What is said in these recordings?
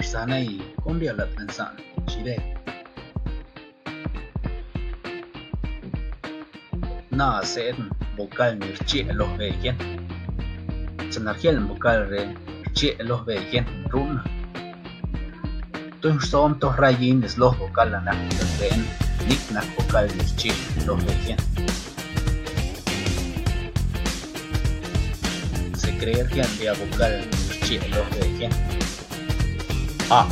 Sanay con dia lat nan san chile na sen vocal ni chi lo ve yen sana hiel vocal re chi lo ve yen run tun som to rayin es lo vocal na ven nik na vocal ni chi lo ve yen se creer que andia vocal ni chi lo ve yen A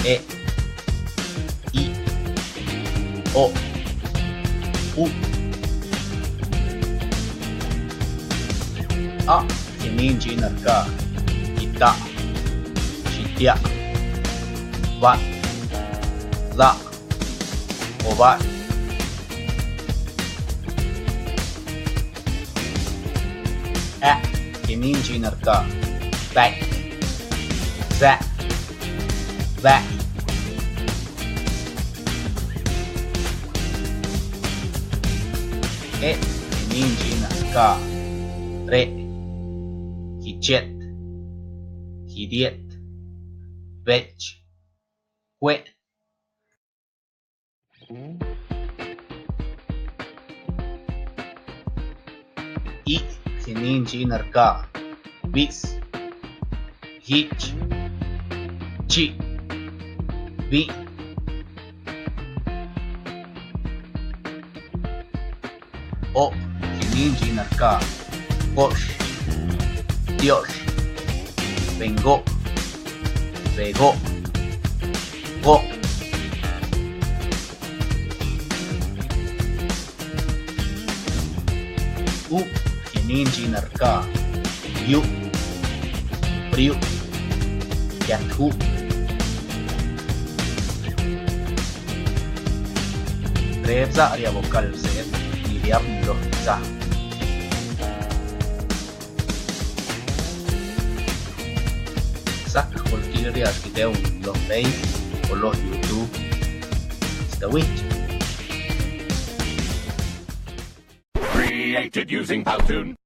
E I O U A kinin jinar ka ita shitya va la oba A kinin jinar ka back, that, ninjina ka, re, hichet, hidiet, vech, que, I, ninjina ka, bis, Hich, Chi, Vi, O, Kininji Narka, Bosh, Dios, Vengo, Vego, Go, U, Kininji Narka, Yu, Priu, Yathu, Reza aria vocal set Miriam Loza. Sak cualquier video los veis o los YouTube the Witch. Created using Powtoon.